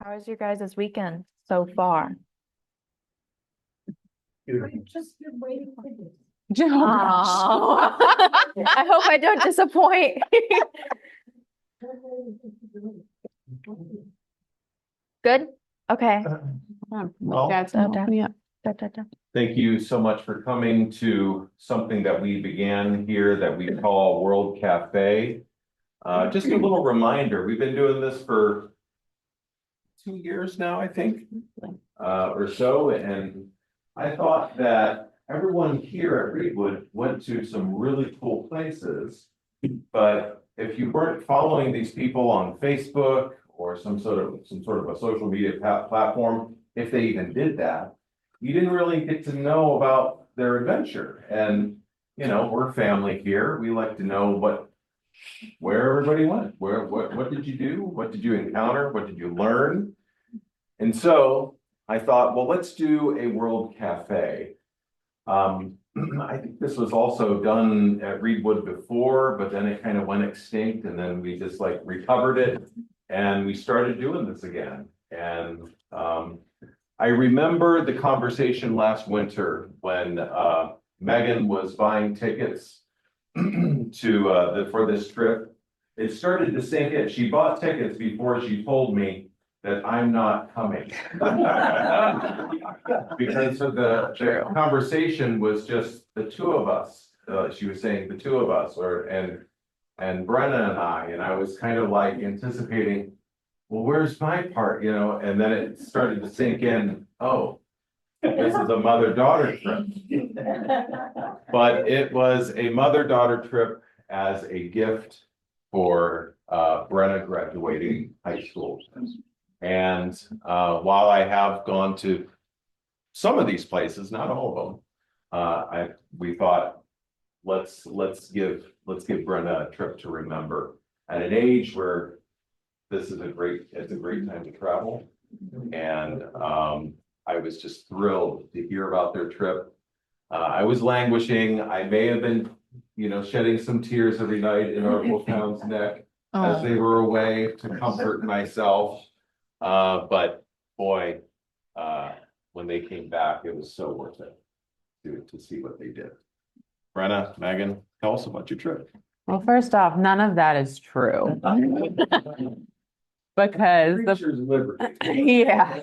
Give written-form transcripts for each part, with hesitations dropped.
How was your guys' weekend so far? Just been waiting for this. Oh, I hope I don't disappoint. Good? Okay. Well, Dad's open me up. thank you so much for coming to something that we began here that we call World Cafe. Just a little reminder, we've been doing this for 2 years now, I think, or so, and I thought that everyone here at Reedwood went to some really cool places, but if you weren't following these people on Facebook or some sort of a social media platform, if they even did that, you didn't really get to know about their adventure. And we're family here. We like to know where everybody went. What did you do? What did you encounter? What did you learn? And so I thought, well, let's do a World Cafe. I think this was also done at Reedwood before, but then it kind of went extinct, and then we just like recovered it and we started doing this again. And I remember the conversation last winter when Megan was buying tickets for this trip. It started to sink in. She bought tickets before she told me that I'm not coming. Because of the conversation was just the two of us. She was saying the two of us, and Brenna and I was kind of like anticipating, well, where's my part, and then it started to sink in, oh, this is a mother-daughter trip. But it was a mother-daughter trip as a gift for Brenna graduating high school. And while I have gone to some of these places, not all of them, we thought let's give Brenna a trip to remember at an age where it's a great time to travel. And I was just thrilled to hear about their trip. I was languishing. I may have been, shedding some tears every night in our Wolfhound's neck as they were away to comfort myself. But boy, when they came back, it was so worth it to see what they did. Brenna, Megan, tell us about your trip. Well, first off, none of that is true. Because yeah,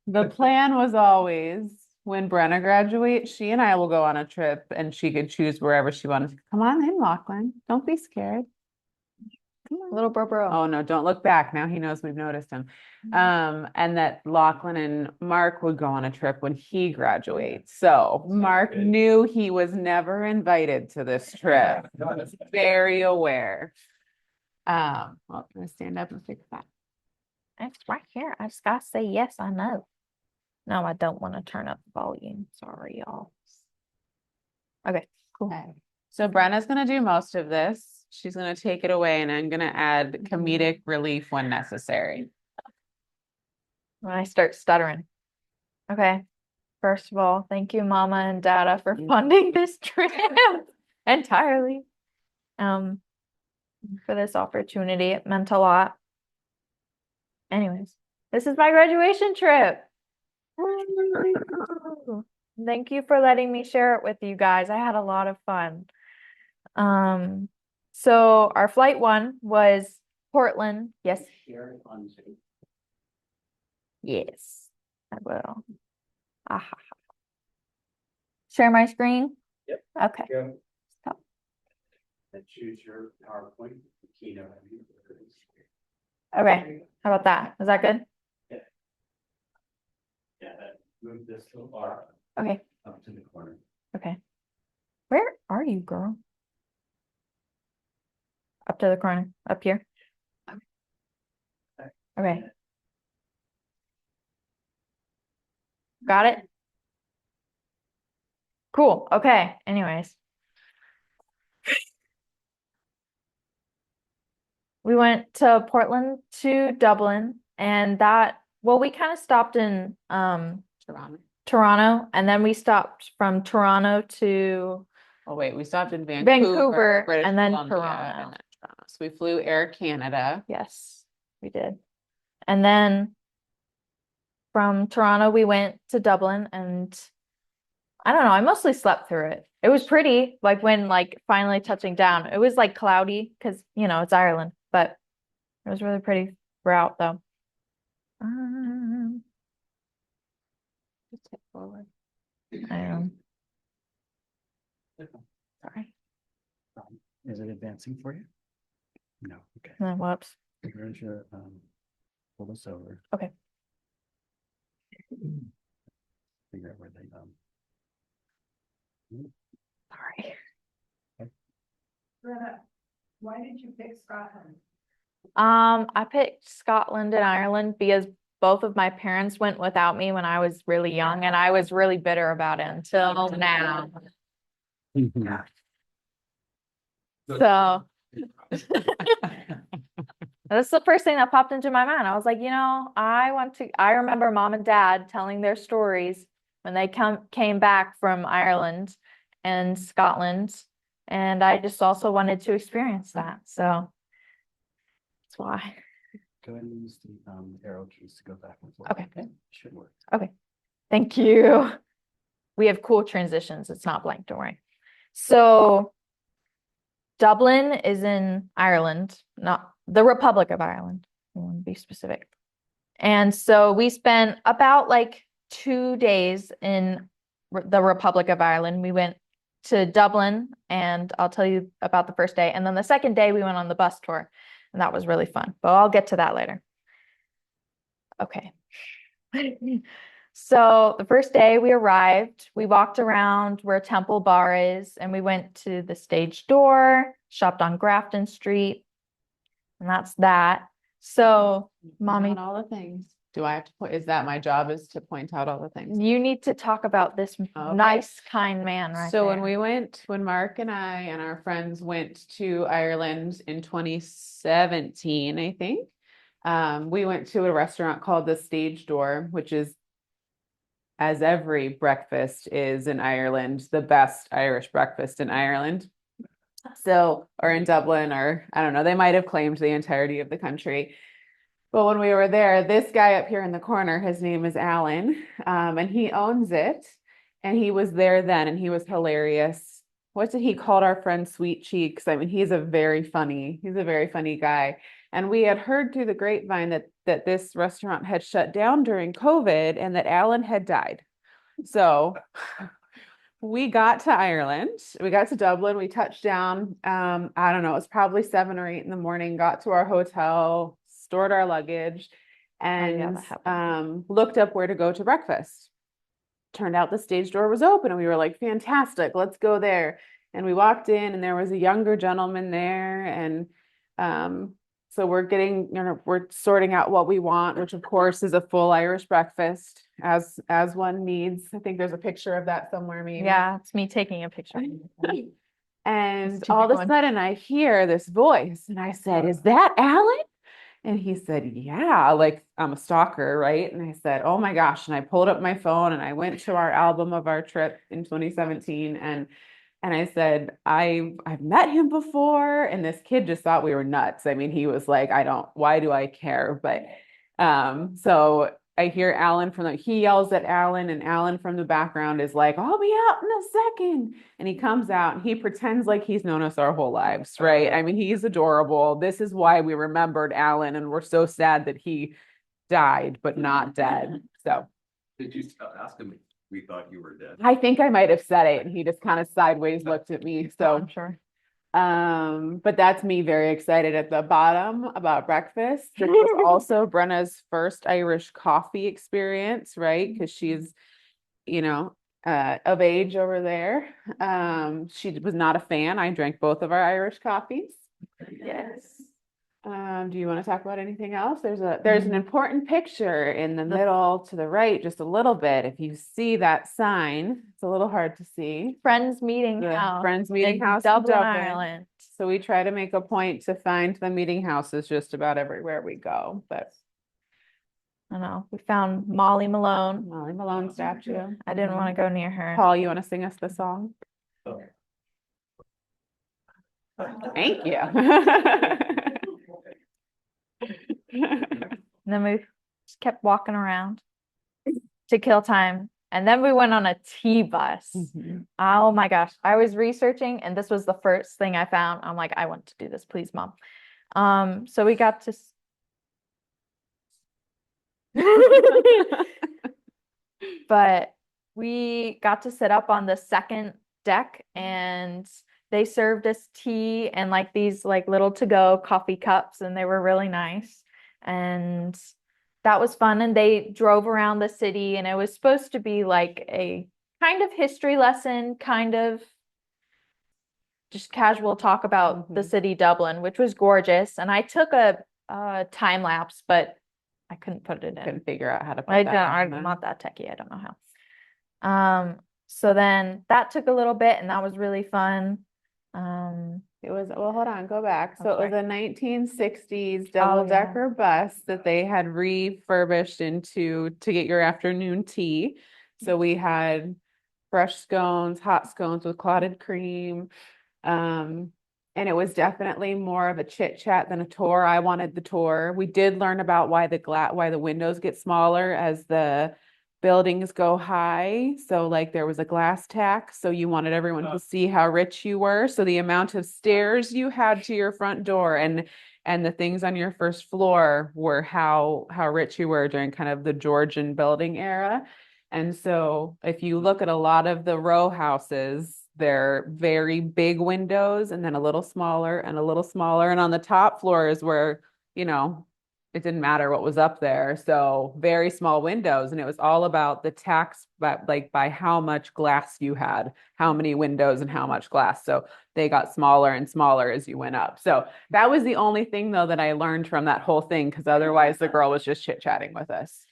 the plan was always when Brenna graduates, she and I will go on a trip and she could choose wherever she wanted. Come on in, Lachlan. Don't be scared. Come on. Little bro. Oh no, don't look back. Now he knows we've noticed him. And that Lachlan and Mark would go on a trip when he graduates. So Mark knew he was never invited to this trip. He was very aware. Well, I'm gonna stand up and fix that. It's right here. I just gotta say yes, I know. No, I don't want to turn up the volume. Sorry, y'all. Okay, cool. Okay. So Brenna's gonna do most of this. She's gonna take it away, and I'm gonna add comedic relief when necessary. When I start stuttering. Okay. First of all, thank you, Mama and Dada, for funding this trip entirely. For this opportunity. It meant a lot. Anyways, this is my graduation trip. Thank you for letting me share it with you guys. I had a lot of fun. So our flight one was Portland. Yes. Yes, I will. Aha. Share my screen? Yep. Okay. Yeah. Stop. And choose your PowerPoint, keynote. Okay. How about that? Is that good? Yeah, move this little bar Okay. up to the corner. Okay. Where are you, girl? Up to the corner. Up here. Okay. Got it? Cool. Okay. Anyways. We went to Portland to Dublin, and we kind of stopped in Toronto, and then we stopped from Toronto to Oh wait, we stopped in Vancouver, British and then Columbia, Toronto. So we flew Air Canada. Yes, we did. And then from Toronto, we went to Dublin, and I don't know, I mostly slept through it. It was pretty, like when like finally touching down. It was like cloudy because it's Ireland, but it was really pretty throughout though. Um, Just hit forward. I am sorry. Is it advancing for you? No, okay. Whoops. Here's your, pull this over. Okay. Figure out where they, Sorry. Brenna, why did you pick Scotland? I picked Scotland and Ireland because both of my parents went without me when I was really young, and I was really bitter about it until now. So that's the first thing that popped into my mind. I was like, I remember mom and dad telling their stories when they came back from Ireland and Scotland, and I just also wanted to experience that. So that's why. Go ahead and use the arrow keys to go back and forth. Okay. Should work. Thank you. We have cool transitions. It's not blank, don't worry. So Dublin is in Ireland, not the Republic of Ireland. I want to be specific. And so we spent about like 2 days in the Republic of Ireland. We went to Dublin, and I'll tell you about the first day. And then the second day we went on the bus tour, and that was really fun, but I'll get to that later. Okay. So the first day we arrived, we walked around where Temple Bar is, and we went to the stage door, shopped on Grafton Street, and that's that. So, mommy, On all the things. Do I have to is that my job is to point out all the things? you need to talk about this Okay. nice, kind man right So there. when Mark and I and our friends went to Ireland in 2017, I think, we went to a restaurant called the Stage Door, which is, as every breakfast is in Ireland, the best Irish breakfast in Ireland. So, or in Dublin, or I don't know, they might have claimed the entirety of the country. But when we were there, this guy up here in the corner, his name is Alan, and he owns it. And he was there then, and he was hilarious. What did he called our friend Sweet Cheeks? I mean, he's a very funny guy. And we had heard through the grapevine that this restaurant had shut down during COVID and that Alan had died. So we got to Ireland, we got to Dublin, we touched down. I don't know, it was probably 7 or 8 in the morning, got to our hotel, stored our luggage, and that happened. looked up where to go to breakfast. Turned out the stage door was open, and we were like, fantastic, let's go there. And we walked in, and there was a younger gentleman there, and so we're sorting out what we want, which of course is a full Irish breakfast, as one needs. I think there's a picture of that somewhere, maybe. Yeah, it's me taking a picture. And Stupid all of a one. sudden I hear this voice, and I said, "Is that Alan?" And he said, "Yeah," like I'm a stalker, right? And I said, "Oh my gosh." And I pulled up my phone and I went to our album of our trip in 2017, and I said, I've met him before. And this kid just thought we were nuts. I mean, he was like, why do I care? But so I hear Alan he yells at Alan, and Alan from the background is like, "I'll be out in a second." And he comes out and he pretends like he's known us our whole lives, right? I mean, he's adorable. This is why we remembered Alan, and we're so sad that he died, but not dead. So Did you ask him? We thought you were dead. I think I might have said it, and he just kind of sideways looked at me. So I'm sure. but that's me very excited at the bottom about breakfast. This was also Brenna's first Irish coffee experience, right? Because she's, of age over there. She was not a fan. I drank both of our Irish coffees. Yes. Do you want to talk about anything else? There's an important picture in the middle to the right, just a little bit. If you see that sign, it's a little hard to see. Friends meeting The house. Friends Meeting in House in Dublin, Dublin. Ireland. So we try to make a point to find the meeting houses just about everywhere we go. But I know. We found Molly Malone. Molly Malone statue. I didn't want to go near her. Paul, you want to sing us the song? Thank you. And then we just kept walking around. to kill time. And then we went on a T bus. Mhm. Oh my gosh. I was researching and this was the first thing I found. I'm like, I want to do this, please, mom. So we got to but we got to sit up on the second deck and they served us tea and like these like little to-go coffee cups and they were really nice. And that was fun. And they drove around the city and it was supposed to be like a kind of history lesson, kind of just casual talk about the Mhm. city Dublin, which was gorgeous. And I took a time lapse, but I couldn't put it in. Couldn't figure out how to put I that don't, on I'm there. not that techie. I don't know how. So then that took a little bit and that was really fun. It was, well, hold on, go back. So it was Okay. a 1960s Oh, yeah. double-decker bus that they had refurbished into to get your afternoon tea. So we had fresh scones, hot scones with clotted cream. And it was definitely more of a chit chat than a tour. I wanted the tour. We did learn about why the windows get smaller as the buildings go high. So like there was a glass tax, so you wanted everyone to see how rich you were. So the amount of stairs you had to your front door and the things on your first floor were how rich you were during kind of the Georgian building era. And so if you look at a lot of the row houses, they're very big windows and then a little smaller and a little smaller. And on the top floor is where, you know, it didn't matter what was up there. So very small windows. And it was all about the tax, but like by how much glass you had, how many windows and how much glass. So they got smaller and smaller as you went up. So that was the only thing though that I learned from that whole thing, because otherwise the girl was just chit-chatting with us.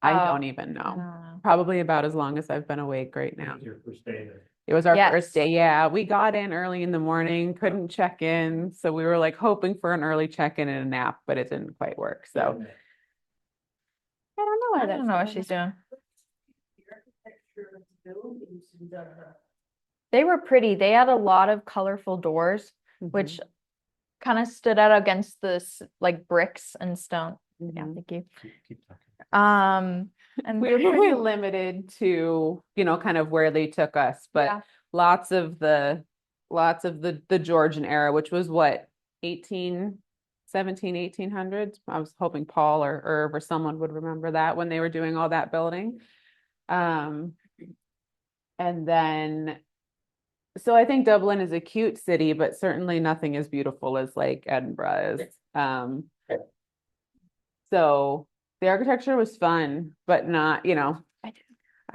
I Oh, don't even I don't know. know. Probably about as long as I've been awake right now. Your first day there. It was our Yes. first day. Yeah, we got in early in the morning, couldn't check in. So we were like hoping for an early check-in and a nap, but it didn't quite work. So I don't know I why don't know what she's doing. The architecture of the buildings and They were pretty. They had a lot of colorful doors, which kind of stood out against this like bricks and stone. Yeah, Mhm. thank you. Keep talking. And We were pretty limited to, you know, kind of where they took us, but Yeah. lots of the Georgian era, which was what, 1800s. I was hoping Paul or Irv or someone would remember that when they were doing all that building. And then, so I think Dublin is a cute city, but certainly nothing as beautiful as like Edinburgh is. So the architecture was fun, but not, you know, I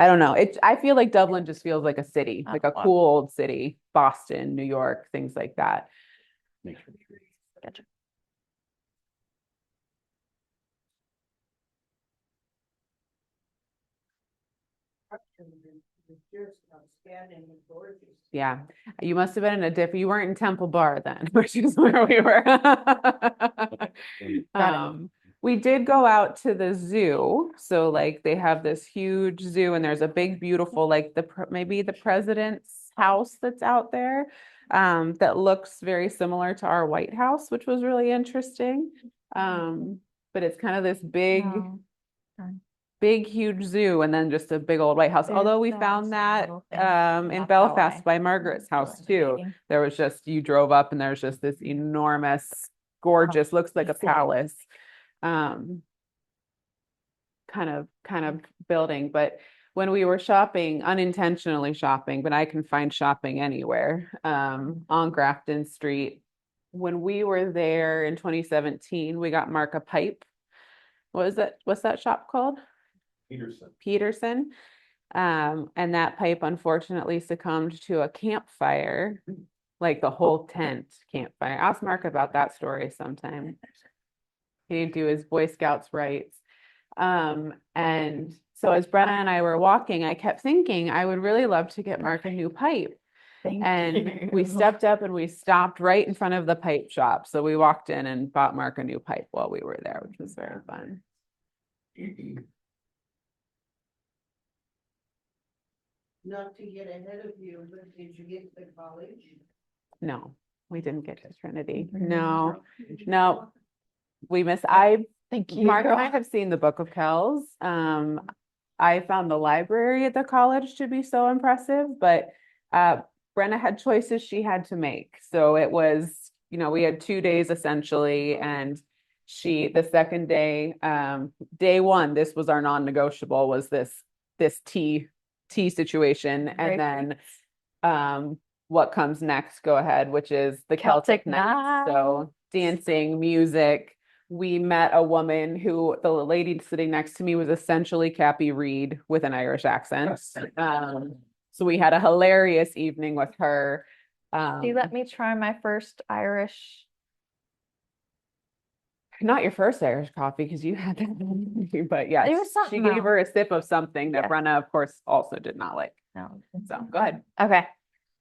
don't know. I feel like Dublin just feels like a city, like a cool old city, Boston, New York, things like that. Gotcha. Yeah, you must have been in a different, you weren't in Temple Bar then, which is where we were. We did go out to the zoo. So like they have this huge zoo and there's a big, beautiful, like maybe the president's house that's out there that looks very similar to our White House, which was really interesting. But it's kind of this big, No. big, huge zoo and then just a big old White House. Although we found that in That's how Belfast I by Margaret's house too. thinking. There was just, you drove up and there's just this enormous, gorgeous, looks like a palace, kind of building. But when we were shopping, unintentionally shopping, but I can find shopping anywhere, on Grafton Street. When we were there in 2017, we got Mark a pipe. What is that? What's that shop called? Peterson. And that pipe unfortunately succumbed to a campfire, like the whole tent campfire. Ask Mark about that story sometime. He didn't do his Boy Scouts rights. And so as Brenna and I were walking, I kept thinking I would really love to get Mark a new pipe. And we stepped up and we stopped right in front of the pipe shop. So we walked in and bought Mark a new pipe while we were there, which was very fun. Not to get ahead of you, but did you get to college? No, we didn't get to Trinity. No, no. We missed, I Thank you. Mark and I have seen the Book of Kells. I found the library at the college to be so impressive, but Brenna had choices she had to make. So it was, we had 2 days essentially, and the second day, day one, this was our non-negotiable, was this tea situation, Great. and then what comes next, go ahead, which is the Celtic night. So dancing, music. We met a woman who, the lady sitting next to me, was essentially Cappy Reed with an Irish accent. So we had a hilarious evening with her. She let me try my first Irish. Not your first Irish coffee, because you had that, but yes, It was something she gave else. her a sip of something that Yes. Brenna, of course, also did not like. No. So go ahead. Okay.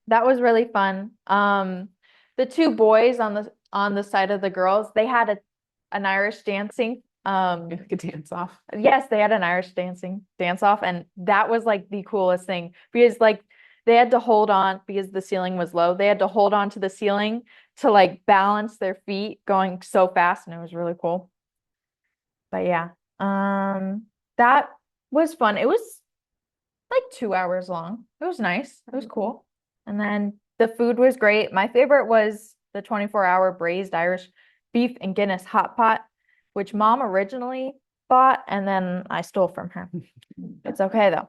That was really fun. The two boys on the side of the girls, they had an Irish dancing. You could dance off. Yes, they had an Irish dance off, and that was like the coolest thing because like they had to hold on because the ceiling was low. They had to hold on to the ceiling to like balance their feet going so fast, and it was really cool. But yeah, that was fun. It was like 2 hours long. It was nice. It was cool. And then the food was great. My favorite was the 24-hour braised Irish beef and Guinness hot pot, which mom originally bought and then I stole from her. It's okay though.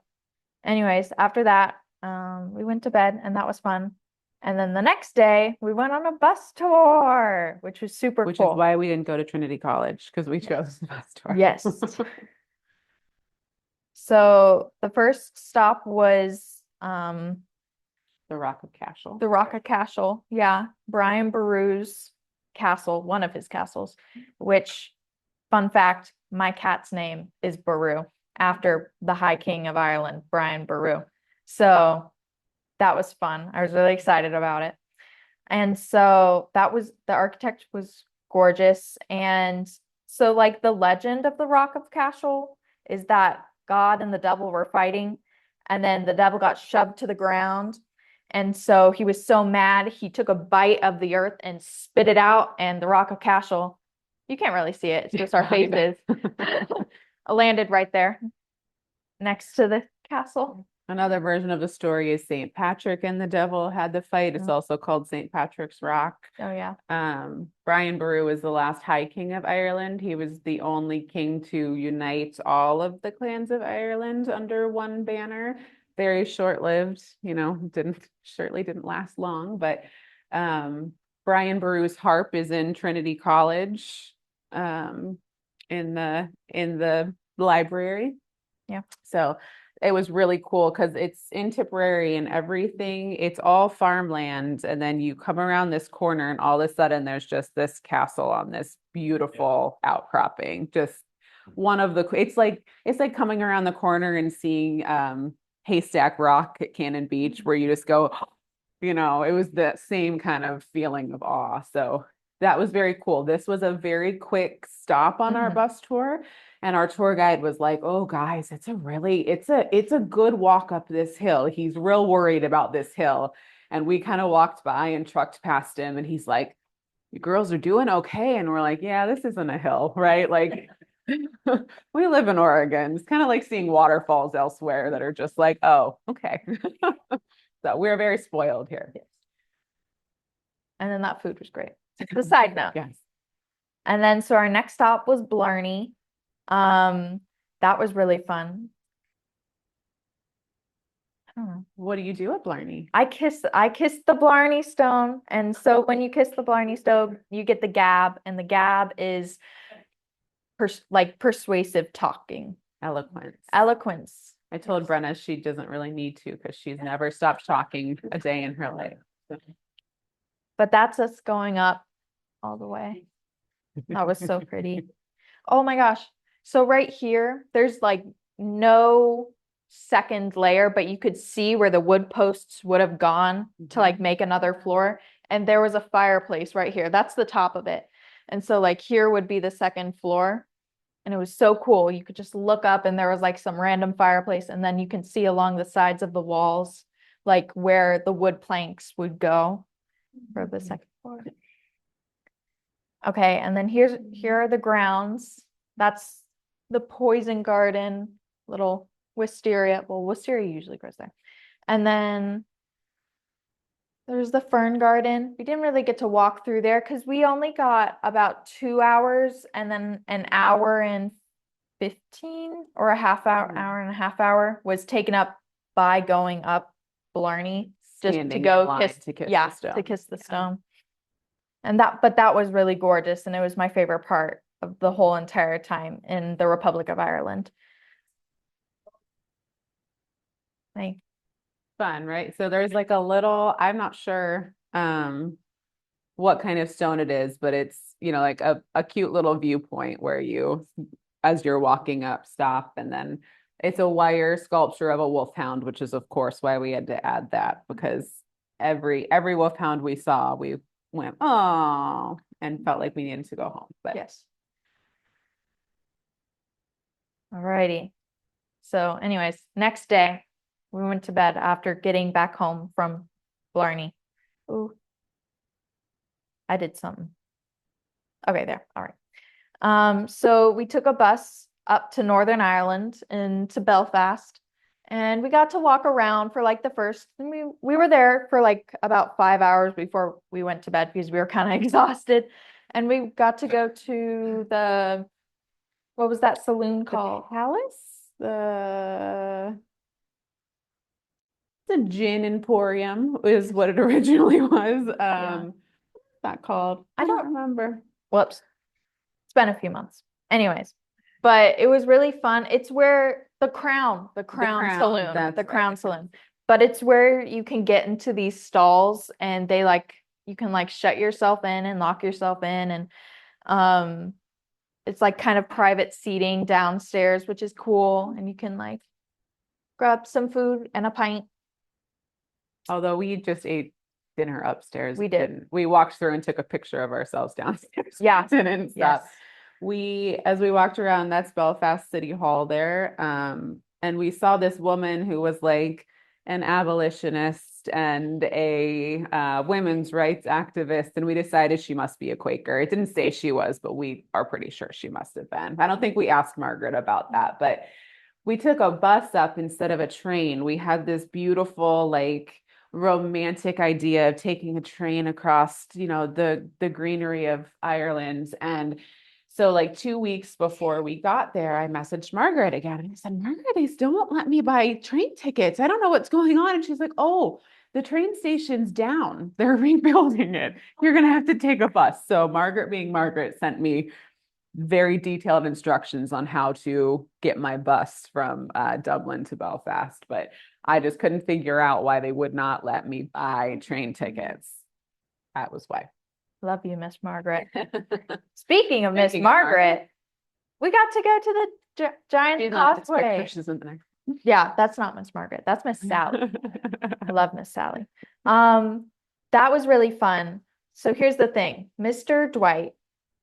Anyways, after that, we went to bed and that was fun. And then the next day we went on a bus tour, which was super Which cool. is why we didn't go to Trinity College, because we chose the bus tour. Yes. So the first stop was The Rock of Cashel. the Rock of Cashel. Yeah, Brian Boru's castle, one of his castles, which, fun fact, my cat's name is Boru after the High King of Ireland, Brian Boru. So that was fun. I was really excited about it. And so the architect was gorgeous. And so like the legend of the Rock of Cashel is that God and the devil were fighting, and then the devil got shoved to the ground. And so he was so mad, he took a bite of the earth and spit it out. And the Rock of Cashel, you can't really see it, it's just our faces, landed right there next to the castle. Another version of the story is St. Patrick and the devil had the fight. It's also called St. Patrick's Rock. Oh, yeah. Brian Boru was the last High King of Ireland. He was the only king to unite all of the clans of Ireland under one banner. Very short-lived, certainly didn't last long, but Brian Boru's harp is in Trinity College, in the library. Yeah. So it was really cool because it's in Tipperary and everything. It's all farmland. And then you come around this corner and all of a sudden there's just this castle on this beautiful outcropping. Just one of the, it's like coming around the corner and seeing Haystack Rock at Cannon Beach, where you just go, it was the same kind of feeling of awe. So that was very cool. This was a very quick stop on our bus tour. And our tour guide was like, "Oh, guys, it's a good walk up this hill. He's real worried about this hill." And we kind of walked by and trucked past him, and he's like, "You girls are doing okay." And we're like, "Yeah, this isn't a hill, right? Like, we live in Oregon. It's kind of like seeing waterfalls elsewhere that are just like, oh, okay." So we're very spoiled here. Yes. And then that food was great. The side note. Yes. And then so our next stop was Blarney. That was really fun. I don't know. What do you do at Blarney? I kissed the Blarney Stone. And so when you kiss the Blarney Stone, you get the gab, and the gab is persuasive talking. Eloquence. I told Brenna she doesn't really need to because she's never stopped talking a day in her life. So. But that's us going up all the way. That was so pretty. Oh my gosh. So right here, there's like no second layer, but you could see where the wood posts would have gone to like make another floor. And there was a fireplace right here. That's the top of it. And so like here would be the second floor. And it was so cool. You could just look up and there was like some random fireplace. And then you can see along the sides of the walls, like where the wood planks would go for the second floor. Okay, and then here are the grounds. That's the poison garden, little wisteria. Well, wisteria usually grows there. And then there's the fern garden. We didn't really get to walk through there because we only got about 2 hours and then an hour and 15 or a half hour, hour and a half hour was taken up by going up Blarney just to Standing in go line kiss, to kiss the yeah, to stone. kiss the stone. And but that was really gorgeous. And it was my favorite part of the whole entire time in the Republic of Ireland. Like, Fun, right? So there's like a little, I'm not sure what kind of stone it is, but it's, like a cute little viewpoint where you, as you're walking up, stop, and then it's a wire sculpture of a wolfhound, which is of course why we had to add that, because every wolfhound we saw, we went, oh, and felt like we needed to go home. But yes. Alrighty. So anyways, next day we went to bed after getting back home from Blarney. Ooh. I did something. Okay, there. All right. So we took a bus up to Northern Ireland and to Belfast, and we got to walk around for like the first, and we were there for like about 5 hours before we went to bed because we were kind of exhausted. And we got to go to what was that saloon called? Palace, the gin emporium is what it originally was. What's that called? I don't remember. Whoops. It's been a few months. Anyways, but it was really fun. It's where the Crown Saloon, that's the right. Crown Saloon. But it's where you can get into these stalls and you can like shut yourself in and lock yourself in, and it's like kind of private seating downstairs, which is cool, and you can like grab some food and a pint. Although we just ate dinner upstairs. We did. We walked through and took a picture of ourselves downstairs. Yeah. Didn't stop. Yes. As we walked around, that's Belfast City Hall there. And we saw this woman who was like an abolitionist and a women's rights activist, and we decided she must be a Quaker. It didn't say she was, but we are pretty sure she must have been. I don't think we asked Margaret about that, but we took a bus up instead of a train. We had this beautiful, like, romantic idea of taking a train across, the greenery of Ireland. And so like 2 weeks before we got there, I messaged Margaret again and I said, Margaret, they still won't let me buy train tickets. I don't know what's going on. And she's like, oh, the train station's down. They're rebuilding it. You're going to have to take a bus. So Margaret, being Margaret, sent me very detailed instructions on how to get my bus from Dublin to Belfast, but I just couldn't figure out why they would not let me buy train tickets. That was why. Love you, Miss Margaret. Speaking of Miss Margaret, we got to go to the Giant Causeway. Yeah, that's not Miss Margaret. That's Miss Sally. I love Miss Sally. That was really fun. So here's the thing. Mr. Dwight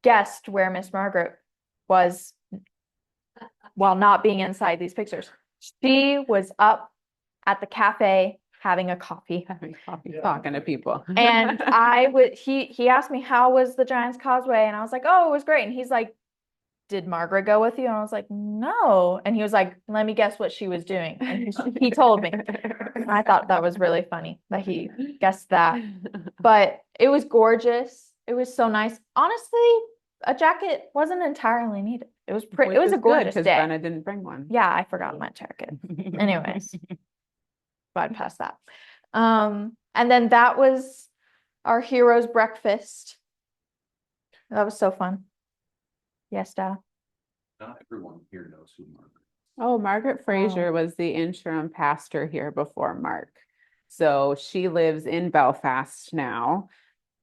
guessed where Miss Margaret was while not being inside these pictures. She was up at the cafe having a coffee. Talking to people. And he asked me, how was the Giant's Causeway? And I was like, oh, it was great. And he's like, did Margaret go with you? And I was like, no. And he was like, let me guess what she was doing. And he told me. And I thought that was really funny that he guessed that. But it was gorgeous. It was so nice. Honestly, a jacket wasn't entirely needed. It was pretty. It was a gorgeous day. Brenna didn't bring one. Yeah, I forgot my jacket. Anyways, bypass that. And then that was our hero's breakfast. That was so fun. Yes, Dad. Not everyone here knows who Margaret is. Oh, Margaret Fraser was the interim pastor here before Mark. So she lives in Belfast now.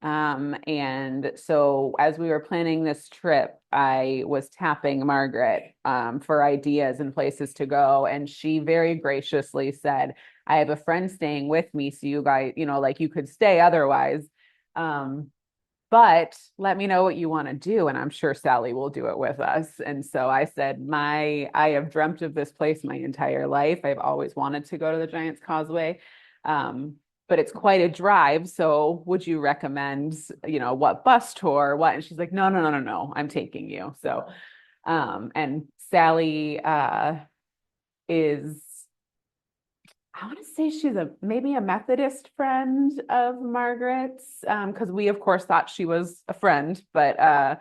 And so as we were planning this trip, I was tapping Margaret for ideas and places to go. And she very graciously said, I have a friend staying with me. So you guys, like you could stay otherwise. But let me know what you want to do. And I'm sure Sally will do it with us. And so I said, I have dreamt of this place my entire life. I've always wanted to go to the Giant's Causeway. But it's quite a drive. So would you recommend, what bus tour, what? And she's like, no, I'm taking you. So And Sally is, I want to say she's maybe a Methodist friend of Margaret's, because we of course thought she was a friend, but I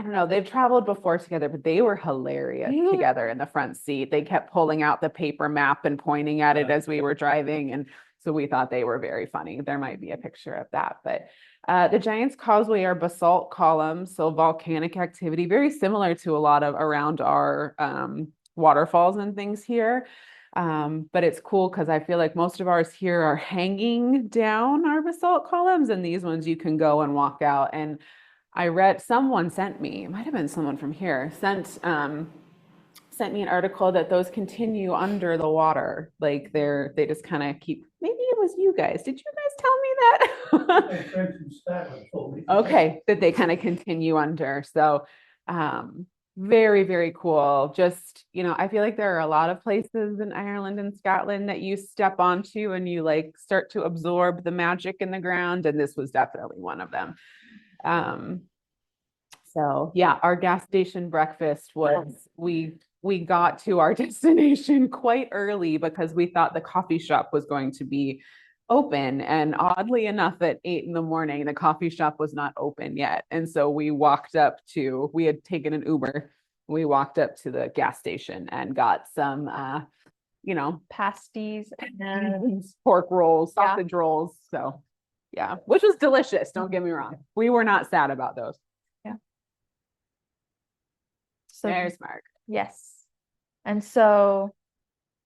don't know, they've traveled before together, but they were hilarious together in the front seat. They kept pulling out the paper map and pointing at it as we were driving. And so we thought they were very funny. There might be a picture of that. But the Giant's Causeway are basalt columns, so volcanic activity, very similar to a lot of around our waterfalls and things here. But it's cool because I feel like most of ours here are hanging down our basalt columns, and these ones you can go and walk out. And I read, someone sent me, it might have been someone from here, sent me an article that those continue under the water. Like they just kind of keep, maybe it was you guys. Did you guys tell me that? My friend from Scotland told me. Okay, that they kind of continue under. So very, very cool. Just, I feel like there are a lot of places in Ireland and Scotland that you step onto and you like start to absorb the magic in the ground. And this was definitely one of them. So yeah, our gas station breakfast was, we got to our destination quite early because we thought the coffee shop was going to be open. And oddly enough, at 8 a.m, the coffee shop was not open yet. And so we had taken an Uber. We walked up to the gas station and got some, Pasties and pork rolls, sausage rolls. So yeah, which was delicious. Don't get me wrong. We were not sad about those. Yeah. So there's Mark. yes. And so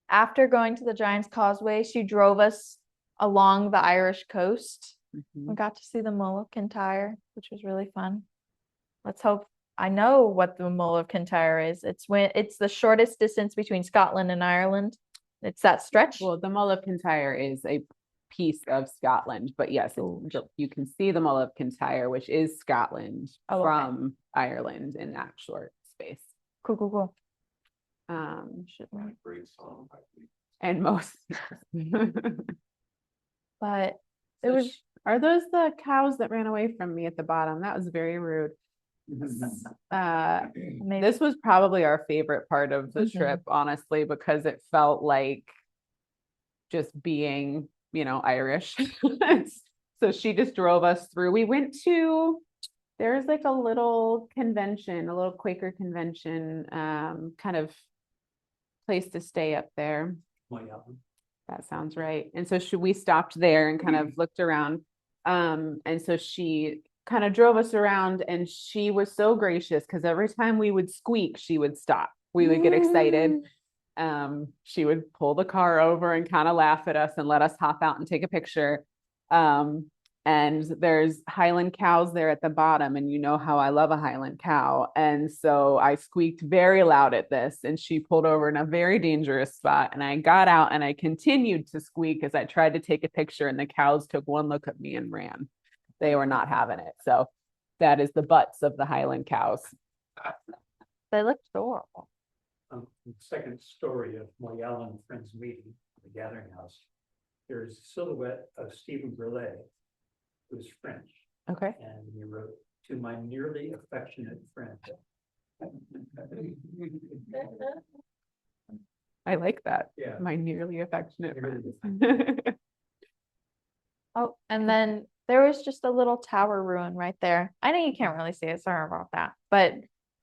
after going to the Giant's Causeway, she drove us along the Irish coast. We got to see the Mull of Kintyre, which was really fun. Let's hope I know what the Mull of Kintyre is. It's the shortest distance between Scotland and Ireland. It's that stretch. Well, the Mull of Kintyre is a piece of Scotland, but yes, you can see the Mull of Kintyre, which is Scotland from Ireland in that short space. Cool. And most but it was, are those the cows that ran away from me at the bottom? That was very rude. This was probably our favorite part of the trip, honestly, because it felt like just being, Irish. So she just drove us through. We went to, there's like a little convention, a little Quaker convention, kind of place to stay up there. That sounds right. And so we stopped there and kind of looked around. And so she kind of drove us around, and she was so gracious because every time we would squeak, she would stop. We would get excited. She would pull the car over and kind of laugh at us and let us hop out and take a picture. And there's Highland cows there at the bottom, and you know how I love a Highland cow. And so I squeaked very loud at this, and she pulled over in a very dangerous spot. And I got out and I continued to squeak as I tried to take a picture, and the cows took one look at me and ran. They were not having it. So that is the butts of the Highland cows. They looked adorable. The second story of Moyal and Friends meeting, the Gathering House, there's a silhouette of Stephen Brelet, who's French, Okay. and he wrote, "To my nearly affectionate friend." I like that. Yeah. My nearly affectionate Nearly friend. Oh, and then there was just a little tower ruin right there. I know you can't really see it, sorry about that. But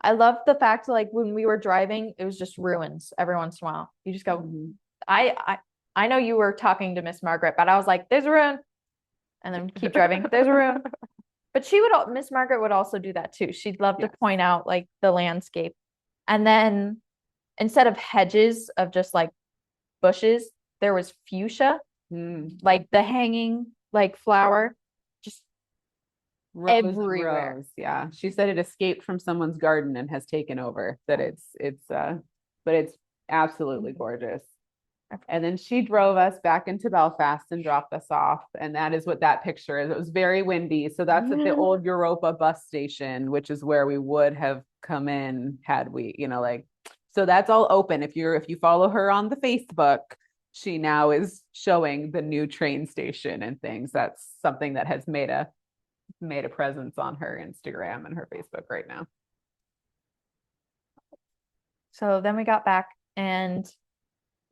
I love the fact, like, when we were driving, it was just ruins every once in a while. You just go, I know you were talking to Miss Margaret, but I was like, there's a ruin. And then keep driving, there's a ruin. But Miss Margaret would also do that too. She'd love to point out like the landscape. And then instead of hedges of just like bushes, there was fuchsia, like the hanging like flower, just Rose, everywhere. rose. Yeah. She said it escaped from someone's garden and has taken over. That but it's absolutely gorgeous. And then she drove us back into Belfast and dropped us off. And that is what that picture is. It was very windy. So that's at the old Europa bus station, which is where we would have come in had we, so that's all open. If you follow her on the Facebook, she now is showing the new train station and things. That's something that has made a made a presence on her Instagram and her Facebook right now. So then we got back and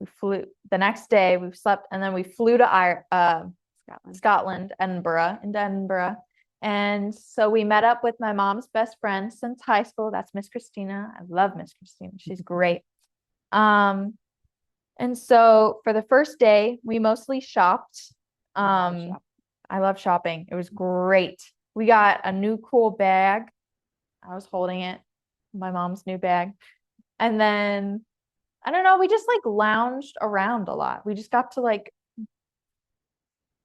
we flew the next day, we slept, and then we flew to Scotland, into Edinburgh. And so we met up with my mom's best friend since high school. That's Miss Christina. I love Miss Christina. She's great. And so for the first day, we mostly shopped. I love shopping. It was great. We got a new cool bag. I was holding it, my mom's new bag. And then, I don't know, we just like lounged around a lot. We just got to like, I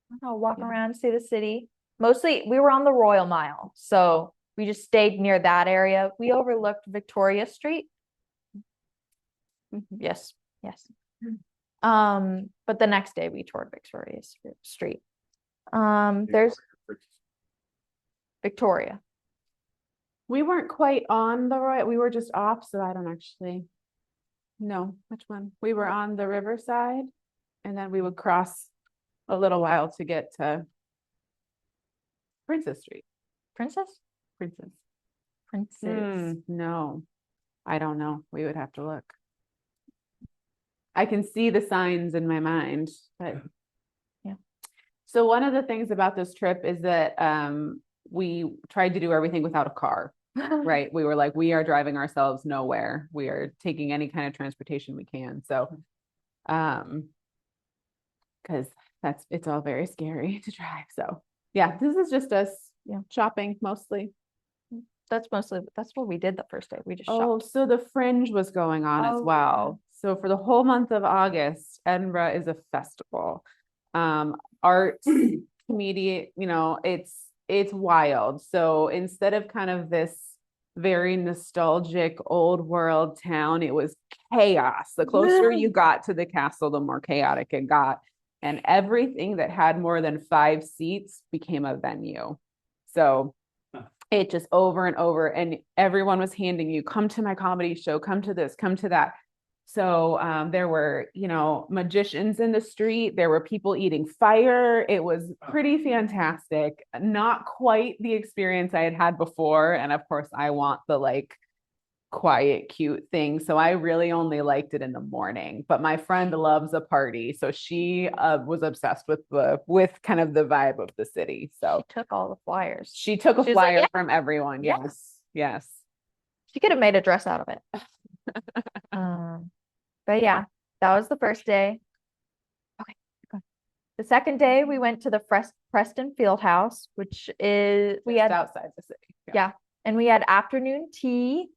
don't know, walk around, see the city. Mostly, we were on the Royal Mile, so we just stayed near that area. We overlooked Victoria Street. Yes. But the next day we toured Victoria Street. There's Victoria. We weren't quite on the right, we were just off, so I don't actually know which one. We were on the riverside, and then we would cross a little while to get to Princess Street. Princess? No, I don't know. We would have to look. I can see the signs in my mind, but yeah. So one of the things about this trip is that we tried to do everything without a car, right? We were like, we are driving ourselves nowhere. We are taking any kind of transportation we can. So, because it's all very scary to drive. So yeah, this is just us shopping mostly. That's what we did the first day. We just Oh, shopped. so the Fringe was going on as well. So for the whole month of August, Edinburgh is a festival. Art, comedian, it's wild. So instead of kind of this very nostalgic old world town, it was chaos. The closer you got to the castle, the more chaotic it got. And everything that had more than 5 seats became a venue. So it just over and over, and everyone was handing you, come to my comedy show, come to this, come to that. So there were, magicians in the street. There were people eating fire. It was pretty fantastic. Not quite the experience I had had before. And of course, I want the like quiet, cute thing. So I really only liked it in the morning. But my friend loves a party, so she was obsessed with kind of the vibe of the city. So she took all the flyers. She took a flyer from everyone. Yes. She could have made a dress out of it. But yeah, that was the first day. Okay. The second day we went to the Preston Field House, which is we had outside the city. Yeah. And we had afternoon tea,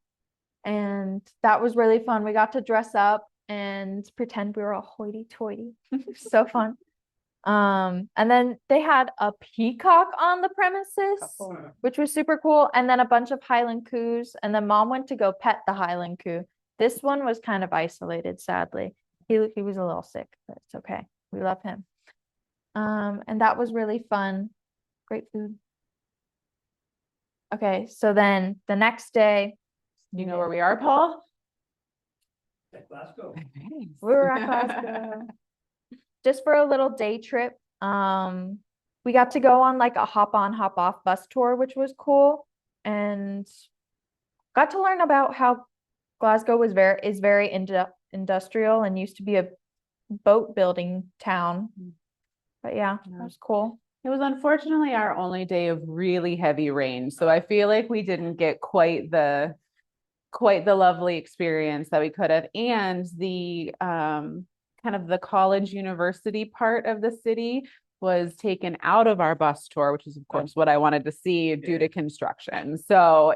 and that was really fun. We got to dress up and pretend we were all hoity-toity. So fun. And then they had a peacock on the premises, which was super cool. And then a bunch of Highland coos. And then Mom went to go pet the Highland coo. This one was kind of isolated, sadly. He was a little sick, but it's okay. We love him. And that was really fun. Great food. Okay, so then the next day. You know where we are, Paul? At Glasgow. We were at Glasgow. Just for a little day trip. We got to go on like a hop on, hop off bus tour, which was cool. And got to learn about how Glasgow is very industrial and used to be a boat building town. But yeah, that was cool. It was unfortunately our only day of really heavy rain. So I feel like we didn't get quite the lovely experience that we could have. And the kind of the college university part of the city was taken out of our bus tour, which is of course what I wanted to see due to construction. So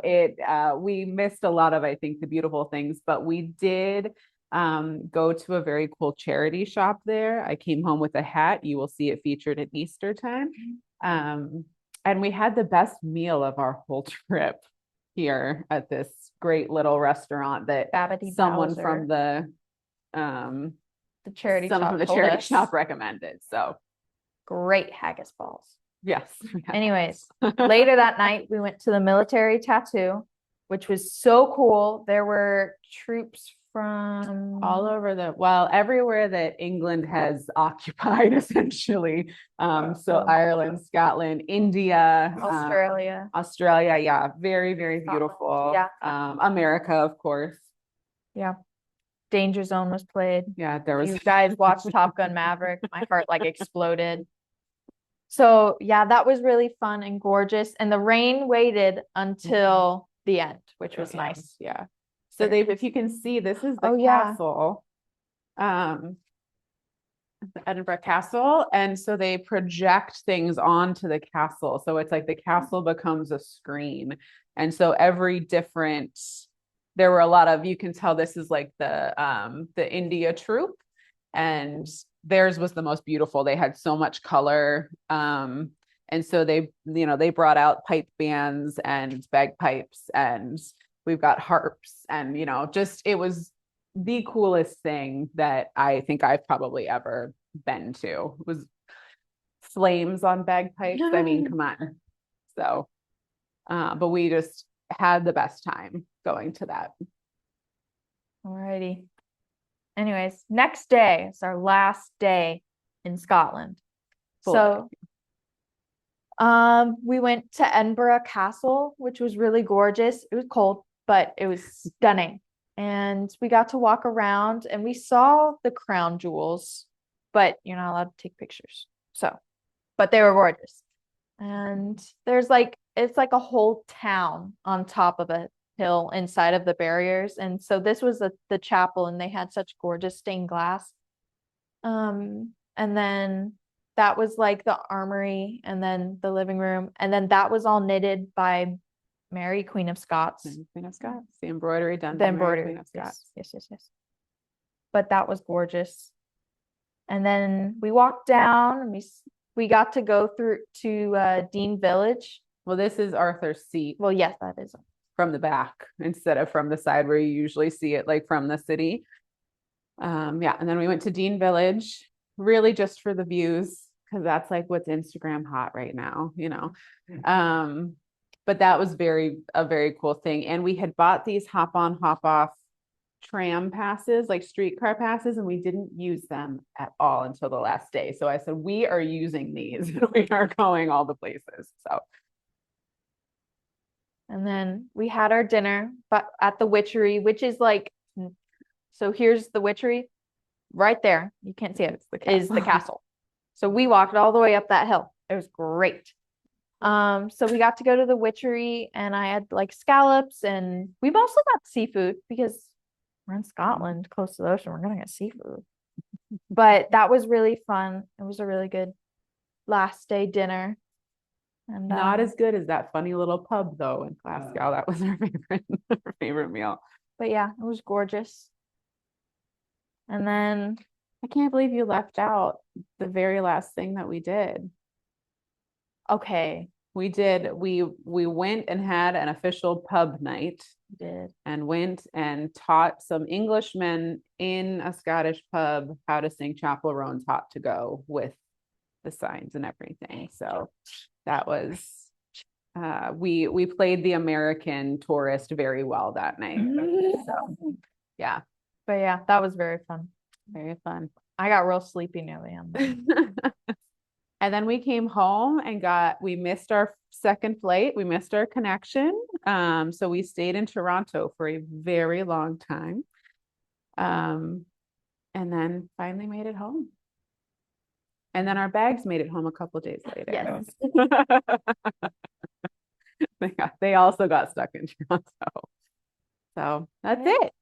we missed a lot of, I think, the beautiful things, but we did go to a very cool charity shop there. I came home with a hat. You will see it featured at Easter time. And we had the best meal of our whole trip here at this great little restaurant that someone from the charity shop recommended. So great haggis balls. Yes. Anyways, later that night we went to the military tattoo, which was so cool. There were troops from all over everywhere that England has occupied essentially. So Ireland, Scotland, India, Australia. yeah, very, very Scotland, beautiful. yeah. America, of course. Yeah. Danger Zone was played. Yeah, there was. You guys watched Top Gun Maverick. My heart like exploded. So yeah, that was really fun and gorgeous. And the rain waited until the end, which was nice. Yeah. So if you can see, this is the yeah. castle. The Edinburgh Castle. And so they project things onto the castle. So it's like the castle becomes a screen. And so there were a lot of, you can tell this is like the India troupe, and theirs was the most beautiful. They had so much color. And so they brought out pipe bands and bagpipes, and we've got harps, and it was the coolest thing that I think I've probably ever been to. It was flames on bagpipes. I mean, come on. So, but we just had the best time going to that. Alrighty. Anyways, next day is our last day in Scotland. So, we went to Edinburgh Castle, which was really gorgeous. It was cold, but it was stunning. And we got to walk around and we saw the crown jewels, but you're not allowed to take pictures. So, but they were gorgeous. And it's like a whole town on top of a hill inside of the barriers. And so this was the chapel, and they had such gorgeous stained glass. And then that was like the armory, and then the living room. And then that was all knitted by Mary, Queen of Scots. Queen of Scots. The embroidery done The by Mary, embroidery. Queen of Scots. Yes. But that was gorgeous. And then we walked down, and we got to go through to Dean Village. Well, this is Arthur's seat. Well, yes, that is from the back instead of from the side where you usually see it, like from the city. Yeah, and then we went to Dean Village, really just for the views, because that's like what's Instagram hot right now, But that was a very cool thing. And we had bought these hop on, hop off tram passes, like streetcar passes, and we didn't use them at all until the last day. So I said, we are using these. We are going all the places. So. And then we had our dinner, but at the Witchery, which is like, so here's the Witchery right there. You can't see it. Is the castle. So we walked all the way up that hill. It was great. So we got to go to the Witchery, and I had like scallops, and we've also got seafood because we're in Scotland, close to the ocean. We're gonna get seafood. But that was really fun. It was a really good last day dinner. And not as good as that funny little pub though in Glasgow. That was our favorite meal. But yeah, it was gorgeous. And then I can't believe you left out the very last thing that we did. Okay. We went and had an official pub night. We did. And went and taught some Englishmen in a Scottish pub how to sing Chapel Roan's Hot to Go with the signs and everything. So that was we played the American tourist very well that night. So yeah. But yeah, that was very fun. Very fun. I got real sleepy near the end. And then we came home and we missed our second flight. We missed our connection. So we stayed in Toronto for a very long time. And then finally made it home. And then our bags made it home a couple of days later. Yes. They also got stuck in Toronto. So that's it.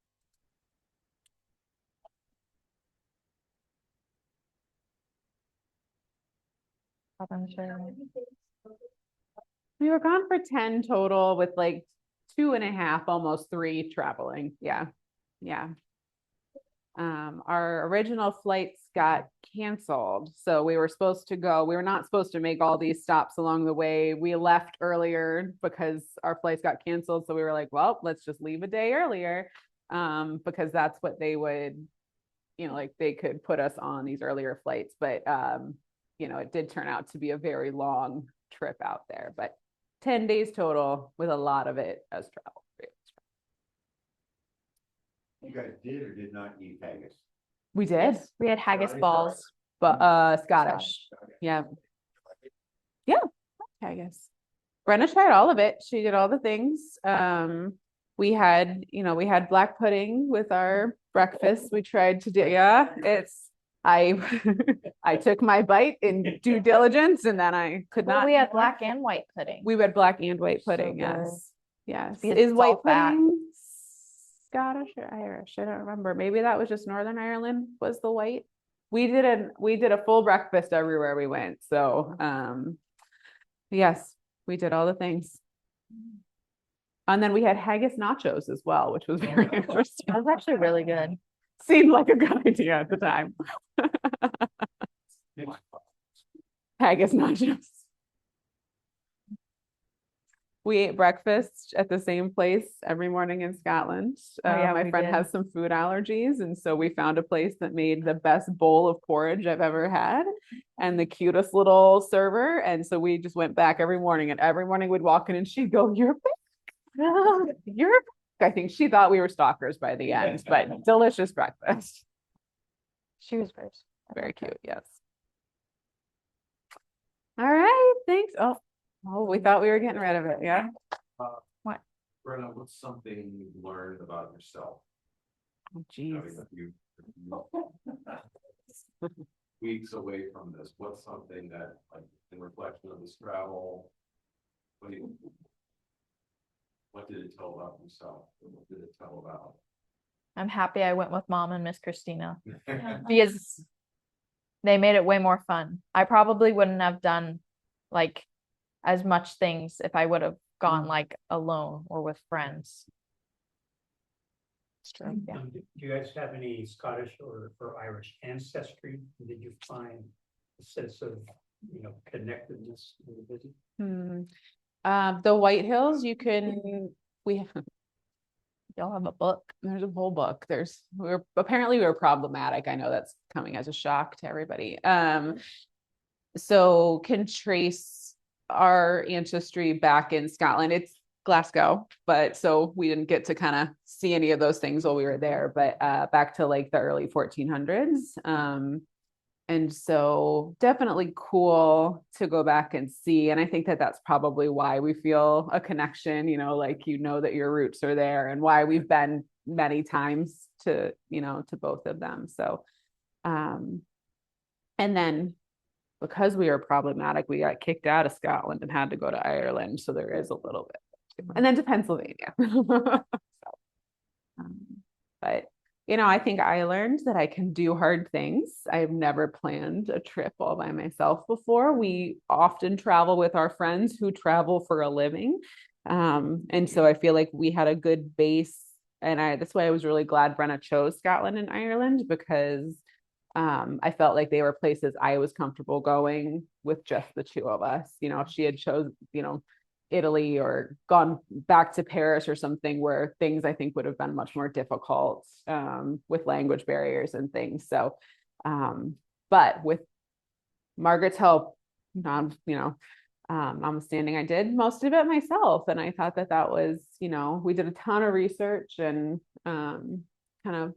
We were gone for 10 total, with like 2.5, almost 3 traveling. Yeah. Our original flights got canceled. So we were not supposed to make all these stops along the way. We left earlier because our flights got canceled. So we were like, well, let's just leave a day earlier. Because that's what they would, like they could put us on these earlier flights. But, it did turn out to be a very long trip out there, but 10 days total with a lot of it as travel. You guys did or did not eat haggis? We did, We had haggis Scottish balls. but Scottish. Yeah. Yeah, I guess. Brenna tried all of it. She did all the things. We had, we had black pudding with our breakfast. We tried to do, yeah, I I took my bite in due diligence and then I could Well, not. we had black and white pudding. We had black and white pudding, good. yes. Yes. Because Is it's white all fat. pudding Scottish or Irish? I don't remember. Maybe that was just Northern Ireland was the white. We did a full breakfast everywhere we went. So yes, we did all the things. And then we had haggis nachos as well, which was very interesting. That was actually really good. Seemed like a good idea at the time. Haggis nachos. We ate breakfast at the same place every morning in Scotland. Oh, yeah, My we friend did. has some food allergies, and so we found a place that made the best bowl of porridge I've ever had and the cutest little server. And so we just went back every morning, and every morning we'd walk in and she'd go, "You're back. You're back." I think she thought we were stalkers by the end, but delicious breakfast. She was Very cute, yes. All right, thanks. Oh, we thought we were getting rid of it, yeah? What? Brenna, what's something you've learned about yourself? Oh, geez. Weeks away from this, what's something that, like, in reflection of this travel, what did it tell about yourself? What did it tell about? I'm happy I went with Mom and Miss Christina because they made it way more fun. I probably wouldn't have done like as much things if I would have gone like alone or with friends. It's true. Yeah. Do you guys have any Scottish or Irish ancestry? Did you find a sense of, connectedness in the visit? The Whitehills, Y'all have a book. there's a whole book. We were problematic. I know that's coming as a shock to everybody. So can trace our ancestry back in Scotland. It's Glasgow, but so we didn't get to kind of see any of those things while we were there, but back to like the early 1400s. And so definitely cool to go back and see. And I think that that's probably why we feel a connection, like, that your roots are there and why we've been many times to both of them. So, and then because we were problematic, we got kicked out of Scotland and had to go to Ireland. So there is a little bit, and then to Pennsylvania. But I think I learned that I can do hard things. I've never planned a trip all by myself before. We often travel with our friends who travel for a living. And so I feel like we had a good base. And that's why I was really glad Brenna chose Scotland and Ireland, because I felt like they were places I was comfortable going with just the two of us. If she had chose, Italy or gone back to Paris or something where things I think would have been much more difficult with language barriers and things. So, but with Margaret's help, notwithstanding, I did most of it myself. And I thought that was, we did a ton of research and kind of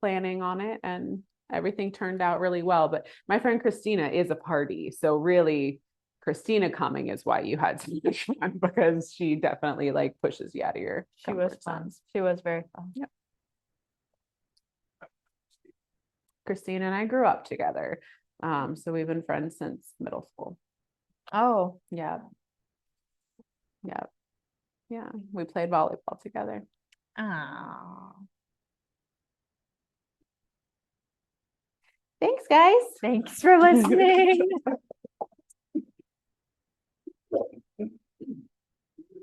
planning on it, and everything turned out really well. But my friend Christina is a party. So really, Christina coming is why you had so much fun, because she definitely like pushes you out of your She was comfort fun. zones. She was very fun. Yep. Christina and I grew up together. So we've been friends since middle school. Oh, Yeah. Yeah. Yeah. We played volleyball together. oh. Thanks, guys. Thanks for listening.